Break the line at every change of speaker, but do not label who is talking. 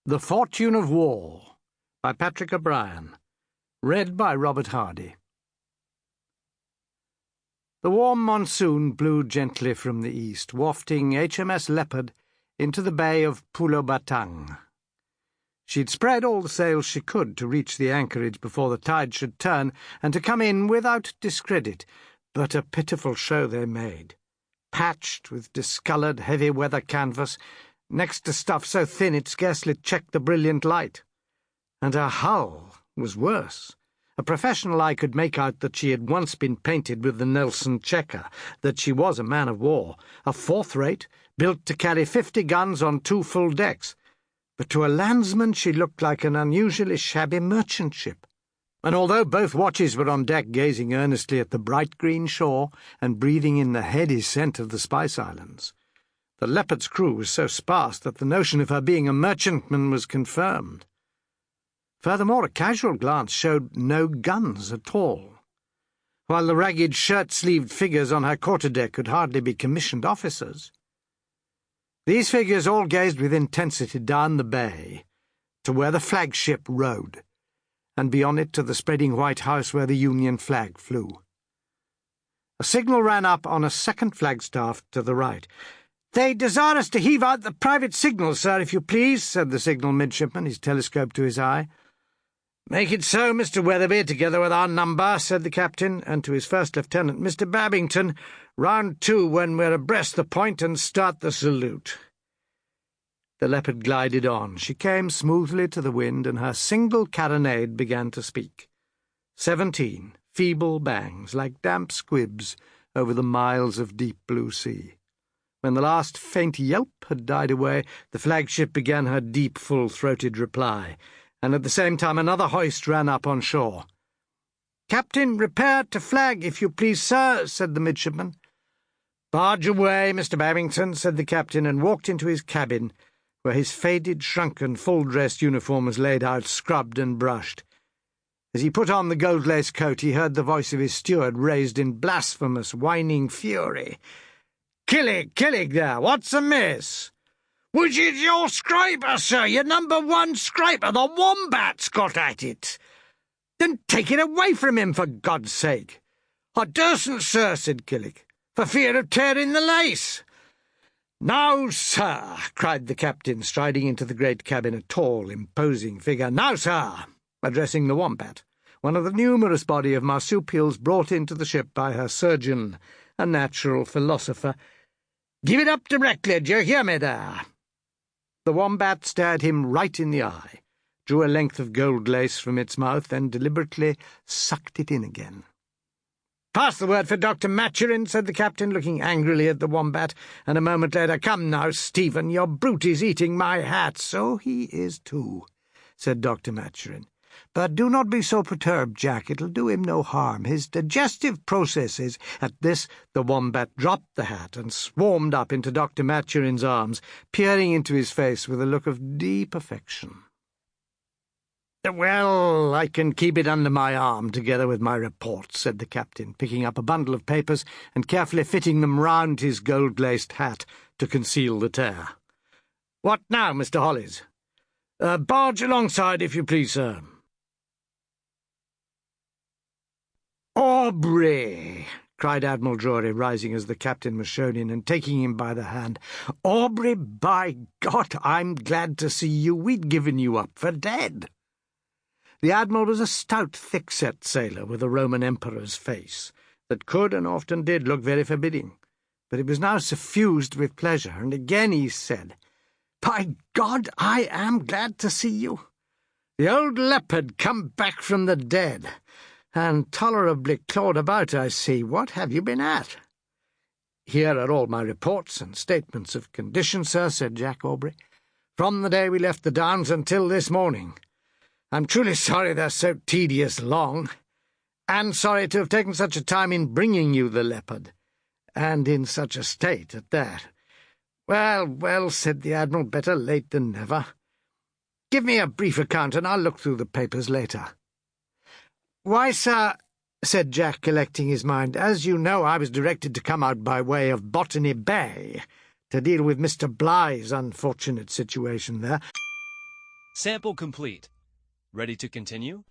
The Fortune of War by Patrick O'Brien. Read by Robert Hardy. The warm monsoon blew gently from the east, wafting HMS Leopard into the bay of Pulo Batang. She'd spread all the sails she could to reach the anchorage before the tide should turn, and to come in without discredit, but a pitiful show they made, patched with discoloured heavy-weather canvas, next to stuff so thin it scarcely checked the brilliant light. And her hull was worse. A professional eye could make out that she had once been painted with the Nelson checker, that she was a man of war, a fourth-rate, built to carry 50 guns on 2 full decks. But to a landsman she looked like an unusually shabby merchant ship. And although both watches were on deck gazing earnestly at the bright green shore and breathing in the heady scent of the Spice Islands, the Leopard's crew was so sparse that the notion of her being a merchantman was confirmed. Furthermore, a casual glance showed no guns at all, while the ragged shirt-sleeved figures on her quarterdeck could hardly be commissioned officers. These figures all gazed with intensity down the bay to where the flagship rode, and beyond it to the spreading white house where the Union flag flew. A signal ran up on a second flagstaff to the right. "They desire us to heave out the private signal, sir, if you please," said the signal midshipman, his telescope to his eye. "Make it so, Mr. Weatherby, together with our number," said the captain, and to his first lieutenant, "Mr. Babington, round 2 when we're abreast the point, and start the salute." The Leopard glided on. She came smoothly to the wind, and her single carronade began to speak. 17 feeble bangs, like damp squibs, over the miles of deep blue sea. When the last faint yelp had died away, the flagship began her deep, full-throated reply, and at the same time another hoist ran up on shore. "Captain, repair to flag, if you please, sir," said the midshipman. "Barge away, Mr. Babington," said the captain, and walked into his cabin, where his faded, shrunken, full-dressed uniform was laid out, scrubbed and brushed. As he put on the gold-lace coat, he heard the voice of his steward raised in blasphemous, whining fury. Killick there, what's amiss?" "Which is your scraper, sir, your number 1 scraper? The Wombat's got at it." "Then take it away from him, for God's sake." "I dursn't, sir," said Killick, "for fear of tearing the lace." "Now, sir," cried the captain, striding into the great cabin, a tall, imposing figure. "Now, sir," addressing the Wombat, one of the numerous body of marsupials brought into the ship by her surgeon, a natural philosopher. "Give it up directly, do you hear me there?" The Wombat stared him right in the eye, drew a length of gold lace from its mouth, then deliberately sucked it in again. "Pass the word for Dr. Maturin," said the captain, looking angrily at the Wombat, and a moment later, "Come now, Stephen, your brute is eating my hat." "So he is too," said Dr. Maturin. "But do not be so perturbed, Jack. It'll do him no harm. His digestive processes—" At this the Wombat dropped the hat and swarmed up into Dr. Maturin's arms, peering into his face with a look of deep affection. "Well, I can keep it under my arm together with my report," said the captain, picking up a bundle of papers and carefully fitting them round his gold-laced hat to conceal the tear. "What now, Mr. Hollis?" "Barge alongside, if you please, sir." "Aubrey!" cried Admiral Drury, rising as the captain was shown in and taking him by the hand. "Aubrey, by God, I'm glad to see you. We'd given you up for dead." The Admiral was a stout, thick-set sailor with a Roman emperor's face that could and often did look very forbidding, but it was now suffused with pleasure, and again he said, "By God, I am glad to see you. The old Leopard come back from the dead, and tolerably clawed about, I see. What have you been at?" "Here are all my reports and statements of condition, sir," said Jack Aubrey, "from the day we left the Downs until this morning. I'm truly sorry they're so tedious long, and sorry to have taken such a time in bringing you the Leopard, and in such a state at that." Well, said the Admiral, "better late than never. Give me a brief account, and I'll look through the papers later." "Why, sir," said Jack, collecting his mind, "as you know, I was directed to come out by way of Botany Bay to deal with Mr. Bligh's unfortunate situation there."
Sample complete. Ready to continue?